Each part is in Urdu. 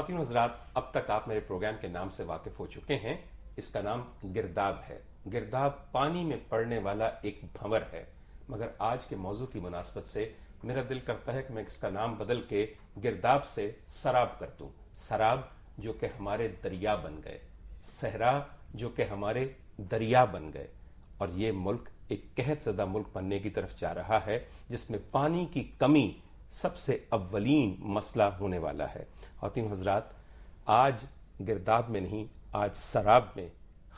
خواتین حضرات، اب تک آپ میرے پروگرام کے نام سے واقف ہو چکے ہیں. اس کا نام گرداب ہے. گرداب پانی میں پڑنے والا ایک بھنور ہے، مگر آج کے موضوع کی مناسبت سے میرا دل کرتا ہے کہ میں اس کا نام بدل کے گرداب سے سراب کر دوں. سراب جو کہ ہمارے دریا بن گئے، صحرا جو کہ ہمارے دریا بن گئے، اور یہ ملک ایک قحط زدہ ملک بننے کی طرف جا رہا ہے جس میں پانی کی کمی سب سے اولین مسئلہ ہونے والا ہے. خواتین حضرات، آج گرداب میں نہیں، آج سراب میں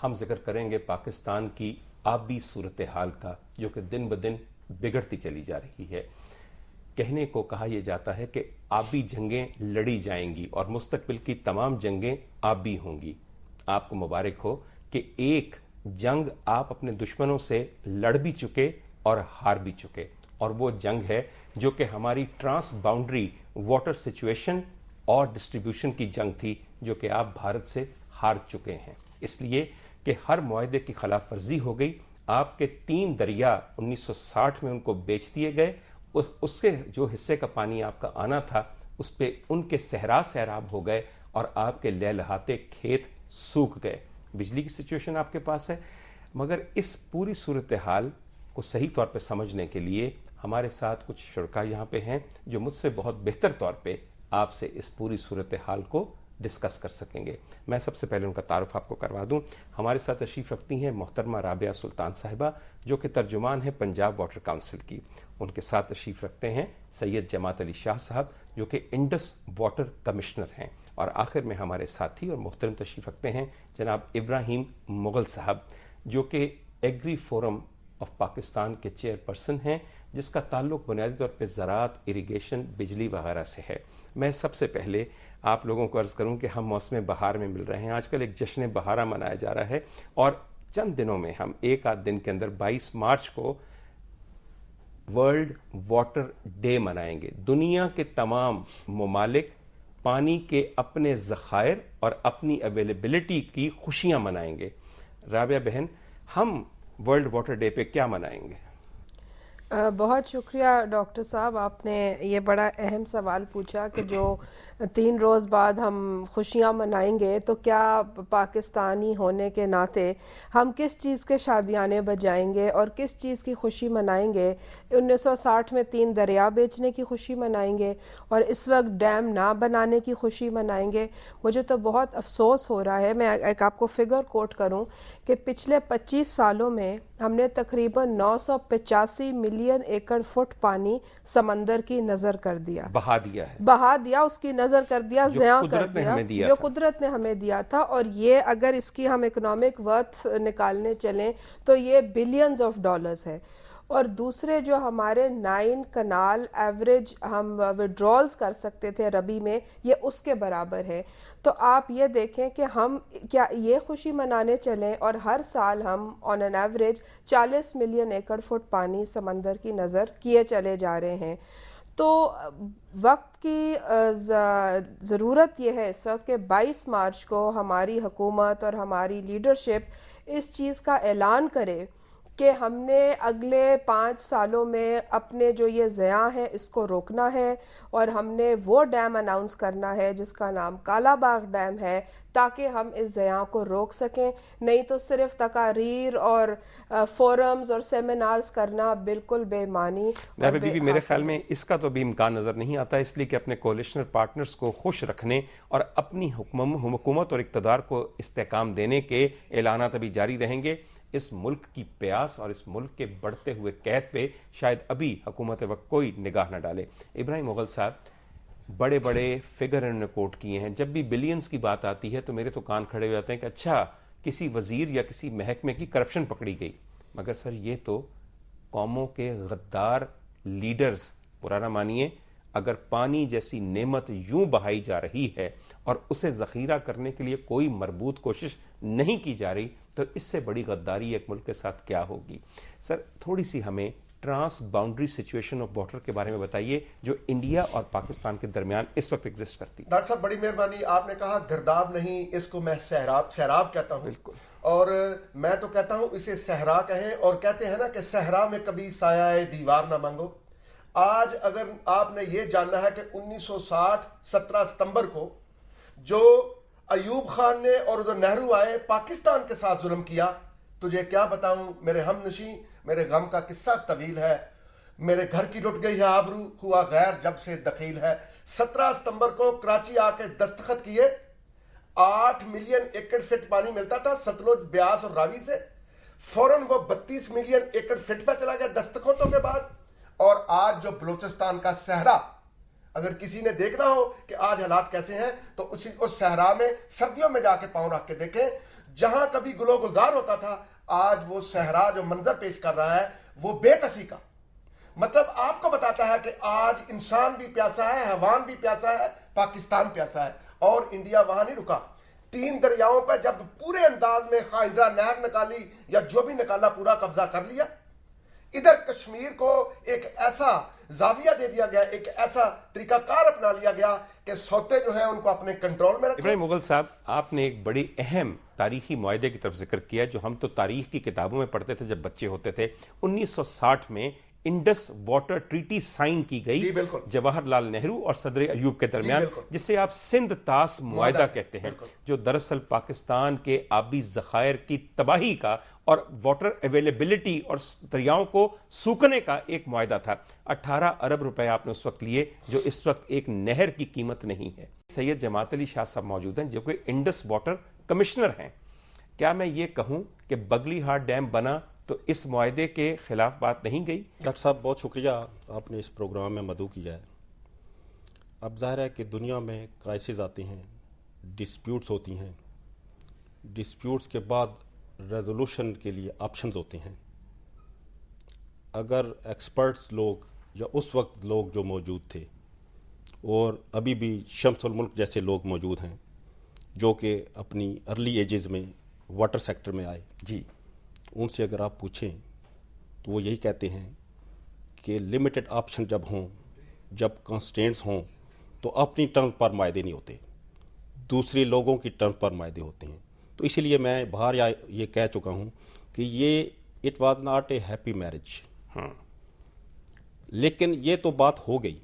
ہم ذکر کریں گے پاکستان کی آبی صورتحال کا، جو کہ دن بدن بگڑتی چلی جا رہی ہے. کہنے کو کہا یہ جاتا ہے کہ آبی جنگیں لڑی جائیں گی اور مستقبل کی تمام جنگیں آبی ہوں گی. آپ کو مبارک ہو کہ ایک جنگ آپ اپنے دشمنوں سے لڑ بھی چکے اور ہار بھی چکے، اور وہ جنگ ہے جو کہ ہماری ٹرانس باؤنڈری واٹر سچویشن اور ڈسٹریبیوشن کی جنگ تھی، جو کہ آپ بھارت سے ہار چکے ہیں. اس لیے کہ ہر معاہدے کی خلاف ورزی ہو گئی. آپ کے 3 دریا 1960 میں ان کو بیچ دیے گئے. اس کے جو حصے کا پانی آپ کا آنا تھا اس پہ ان کے صحرا سیراب ہو گئے اور آپ کے لہلہاتے کھیت سوکھ گئے. بجلی کی سچویشن آپ کے پاس ہے، مگر اس پوری صورتحال کو صحیح طور پہ سمجھنے کے لیے ہمارے ساتھ کچھ شرکاء یہاں پہ ہیں جو مجھ سے بہت بہتر طور پہ آپ سے اس پوری صورتحال کو ڈسکس کر سکیں گے. میں سب سے پہلے ان کا تعارف آپ کو کروا دوں. ہمارے ساتھ تشریف رکھتی ہیں محترمہ رابعہ سلطان صاحبہ، جو کہ ترجمان ہیں پنجاب واٹر کونسل کی. ان کے ساتھ تشریف رکھتے ہیں سید جماعت علی شاہ صاحب، جو کہ انڈس واٹر کمشنر ہیں. اور آخر میں ہمارے ساتھی اور محترم تشریف رکھتے ہیں جناب ابراہیم مغل صاحب، جو کہ ایگری فورم آف پاکستان کے چیئر پرسن ہیں، جس کا تعلق بنیادی طور پہ زراعت، اریگیشن، بجلی وغیرہ سے ہے. میں سب سے پہلے آپ لوگوں کو عرض کروں کہ ہم موسم بہار میں مل رہے ہیں. آج کل ایک جشن بہارا منایا جا رہا ہے، اور چند دنوں میں ہم ایک آدھ دن کے اندر 22 مارچ کو ورلڈ واٹر ڈے منائیں گے. دنیا کے تمام ممالک پانی کے اپنے ذخائر اور اپنی اویلیبلٹی کی خوشیاں منائیں گے. رابعہ بہن، ہم ورلڈ واٹر ڈے پہ کیا منائیں گے؟ بہت شکریہ ڈاکٹر صاحب، آپ نے یہ بڑا اہم سوال پوچھا کہ جو 3 روز بعد ہم خوشیاں منائیں گے تو کیا پاکستانی ہونے کے ناطے ہم کس چیز کے شادیانے بجائیں گے اور کس چیز کی خوشی منائیں گے؟ 1960 میں 3 دریا بیچنے کی خوشی منائیں گے اور اس وقت ڈیم نہ بنانے کی خوشی منائیں گے؟ مجھے تو بہت افسوس ہو رہا ہے. میں ایک آپ کو فگر کوٹ کروں کہ پچھلے 25 سالوں میں ہم نے تقریباً 985 ملین ایکڑ فٹ پانی سمندر کی نظر کر دیا، بہا دیا، اس کی نظر کر دیا، ضیاء کر دیا جو قدرت نے ہمیں دیا تھا. اور یہ اگر اس کی ہم اکنامک ورتھ نکالنے چلیں تو یہ بلینز آف ڈالرز ہے. اور دوسرے جو ہمارے 9 کنال ایوریج ہم وڈرالز کر سکتے تھے ربی میں، یہ اس کے برابر ہے. تو آپ یہ دیکھیں کہ ہم کیا یہ خوشی منانے چلیں اور ہر سال ہم on an average 40 million acre foot پانی سمندر کی نظر کیے چلے جا رہے ہیں. تو وقت کی ضرورت یہ ہے اس وقت کہ 22 مارچ کو ہماری حکومت اور ہماری لیڈرشپ اس چیز کا اعلان کرے کہ ہم نے اگلے 5 سالوں میں اپنے جو یہ ضیاع ہے اس کو روکنا ہے، اور ہم نے وہ ڈیم اناؤنس کرنا ہے جس کا نام کالا باغ ڈیم ہے، تاکہ ہم اس ضیاع کو روک سکیں. نہیں تو صرف تقاریر اور فورمز اور سیمینارز کرنا بالکل بے معنی. میرے خیال میں اس کا تو بھی امکان نظر نہیں آتا، اس لیے کہ اپنے کولیشنر پارٹنرز کو خوش رکھنے اور اپنی حکومت اور اقتدار کو استحکام دینے کے اعلانات ابھی جاری رہیں گے. اس ملک کی پیاس اور اس ملک کے بڑھتے ہوئے قحط پہ شاید ابھی حکومت وقت کوئی نگاہ نہ ڈالے. ابراہیم مغل صاحب، بڑے بڑے فگر انہوں نے کوٹ کیے ہیں. جب بھی بلینز کی بات آتی ہے تو میرے تو کان کھڑے ہو جاتے ہیں کہ اچھا کسی وزیر یا کسی محکمے کی کرپشن پکڑی گئی. مگر سر، یہ تو قوموں کے غدار لیڈرز، پرانا مانیے، اگر پانی جیسی نعمت یوں بہائی جا رہی ہے اور اسے ذخیرہ کرنے کے لیے کوئی مربوط کوشش نہیں کی جا رہی تو اس سے بڑی غداری ایک ملک کے ساتھ کیا ہوگی؟ سر، تھوڑی سی ہمیں transboundary situation of water کے بارے میں بتائیے جو انڈیا اور پاکستان کے درمیان اس وقت ایگزسٹ کرتی ہے. ڈاکٹر صاحب بڑی مہربانی. آپ نے کہا گرداب نہیں، اس کو میں سیراب کہتا ہوں. بالکل. اور میں تو کہتا ہوں اسے صحرا کہیں، اور کہتے ہیں نا کہ صحرا میں کبھی سایہ دیوار نہ مانگو. آج اگر آپ نے یہ جاننا ہے کہ 1960 17 ستمبر کو جو ایوب خان نے اور ادھر نہرو آئے پاکستان کے ساتھ ظلم کیا. تجھے کیا بتاؤں میرے ہم نشیں, میرے غم کا قصہ طویل ہے. میرے گھر کی لٹ گئی ہے آبرو, ہوا غیر جب سے دخیل ہے. 17 ستمبر کو کراچی آ کے دستخط کیے. 8 ملین ایکڑ فٹ پانی ملتا تھا ستلج, بیاس اور راوی سے. فوراً وہ 32 ملین ایکڑ فٹ پہ چلا گیا دستخطوں کے بعد. اور آج جو بلوچستان کا صحرا, اگر کسی نے دیکھنا ہو کہ آج حالات کیسے ہیں تو اس صحرا میں سردیوں میں جا کے پاؤں رکھ کے دیکھیں. جہاں کبھی گلو گلزار ہوتا تھا, آج وہ صحرا جو منظر پیش کر رہا ہے وہ بے کسی کا. مطلب آپ کو بتاتا ہے کہ آج انسان بھی پیاسا ہے, حیوان بھی پیاسا ہے, پاکستان پیاسا ہے. اور انڈیا وہاں نہیں رکا. 3 دریاؤں پہ جب پورے انداز میں خواندرہ نہر نکالی یا جو بھی نکالا پورا قبضہ کر لیا. ادھر کشمیر کو ایک ایسا زاویہ دے دیا گیا, ایک ایسا طریقہ کار اپنا لیا گیا کہ سوتے جو ہیں ان کو اپنے کنٹرول میں رکھیں. ابراہیم مغل صاحب, آپ نے ایک بڑی اہم تاریخی معاہدے کی طرف ذکر کیا جو ہم تو تاریخ کی کتابوں میں پڑھتے تھے جب بچے ہوتے تھے. 1960 میں انڈس واٹر ٹریٹی سائن کی گئی جواہر لال نہرو اور صدر ایوب کے درمیان, جسے آپ سندھ طاس معاہدہ کہتے ہیں, جو دراصل پاکستان کے آبی ذخائر کی تباہی کا اور واٹر اویلیبلٹی اور دریاؤں کو سوکھنے کا ایک معاہدہ تھا. 18 ارب روپے آپ نے اس وقت لیے, جو اس وقت ایک نہر کی قیمت نہیں ہے. سید جماعت علی شاہ صاحب موجود ہیں جو کہ انڈس واٹر کمشنر ہیں. کیا میں یہ کہوں کہ بگلی ہارٹ ڈیم بنا تو اس معاہدے کے خلاف بات نہیں گئی؟ ڈاکٹر صاحب بہت شکریہ آپ نے اس پروگرام میں مدعو کیا ہے. اب ظاہر ہے کہ دنیا میں کرائسز آتی ہیں, ڈسپیوٹس ہوتی ہیں, ڈسپیوٹس کے بعد ریزولوشن کے لیے آپشنز ہوتے ہیں. اگر ایکسپرٹس لوگ یا اس وقت لوگ جو موجود تھے اور ابھی بھی شمس الملک جیسے لوگ موجود ہیں جو کہ اپنی ارلی ایجز میں واٹر سیکٹر میں آئے, جی, ان سے اگر آپ پوچھیں تو وہ یہی کہتے ہیں کہ لمیٹڈ آپشن جب ہوں, جب کنسٹینٹس ہوں, تو اپنی ٹرم پر معاہدے نہیں ہوتے, دوسرے لوگوں کی ٹرم پر معاہدے ہوتے ہیں. تو اسی لیے میں باہر یہ کہہ چکا ہوں کہ یہ it was not a happy marriage. لیکن یہ تو بات ہو گئی.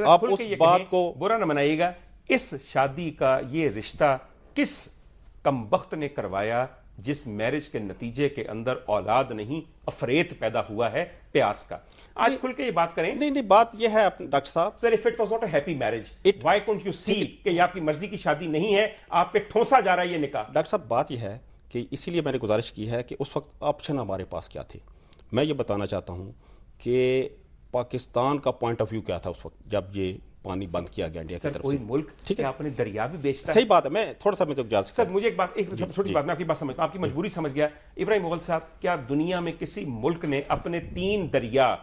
آپ اس بات کو برا نہ منائیے گا, اس شادی کا یہ رشتہ کس کمبخت نے کروایا جس میرج کے نتیجے کے اندر اولاد نہیں افریت پیدا ہوا ہے پیاس کا؟ آج کھل کے یہ بات کریں. نہیں بات یہ ہے ڈاکٹر صاحب, سر if it was not a happy marriage, why couldn't you see کہ یہ آپ کی مرضی کی شادی نہیں ہے, آپ پہ ٹھونسا جا رہا ہے یہ نکاح؟ ڈاکٹر صاحب بات یہ ہے کہ اسی لیے میں نے گزارش کی ہے کہ اس وقت آپشن ہمارے پاس کیا تھے. میں یہ بتانا چاہتا ہوں کہ پاکستان کا پوائنٹ آف ویو کیا تھا اس وقت جب یہ پانی بند کیا گیا انڈیا کی طرف سے. کوئی ملک ٹھیک ہے آپ نے دریا بھی بیچتا ہے. صحیح بات ہے, میں تھوڑا سا میں تو جا سکتا سر مجھے ایک چھوٹی بات, میں آپ کی بات سمجھتا ہوں, آپ کی مجبوری سمجھ گیا. ابراہیم مغل صاحب, کیا دنیا میں کسی ملک نے اپنے 3 دریا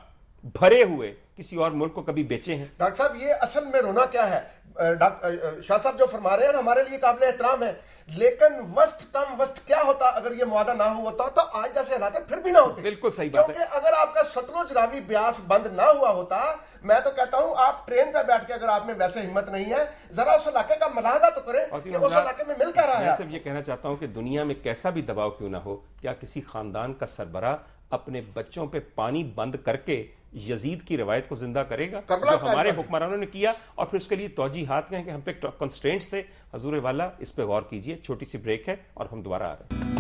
بھرے ہوئے کسی اور ملک کو کبھی بیچے ہیں؟ ڈاکٹر صاحب یہ اصل میں رونا کیا ہے, شاہ صاحب جو فرما رہے ہیں ہمارے لیے قابل احترام ہے, لیکن وسٹ کم وسٹ کیا ہوتا اگر یہ معاہدہ نہ ہوا ہوتا تو آج جیسے حالات پھر بھی نہ ہوتے. بالکل صحیح بات ہے. کیونکہ اگر آپ کا ستلج راوی بیاس بند نہ ہوا ہوتا, میں تو کہتا ہوں آپ ٹرین پہ بیٹھ کے اگر آپ میں ویسے ہمت نہیں ہے ذرا اس علاقے کا ملاحظہ تو کریں کہ اس علاقے میں مل کر رہا ہے. میں صرف یہ کہنا چاہتا ہوں کہ دنیا میں کیسا بھی دباؤ کیوں نہ ہو, کیا کسی خاندان کا سربراہ اپنے بچوں پہ پانی بند کر کے یزید کی روایت کو زندہ کرے گا جو ہمارے حکمرانوں نے کیا, اور پھر اس کے لیے توجیحات ہیں کہ ہم پہ کنسٹرینٹس تھے؟ حضور والا اس پہ غور کیجئے. چھوٹی سی بریک ہے اور ہم دوبارہ آ رہے ہیں.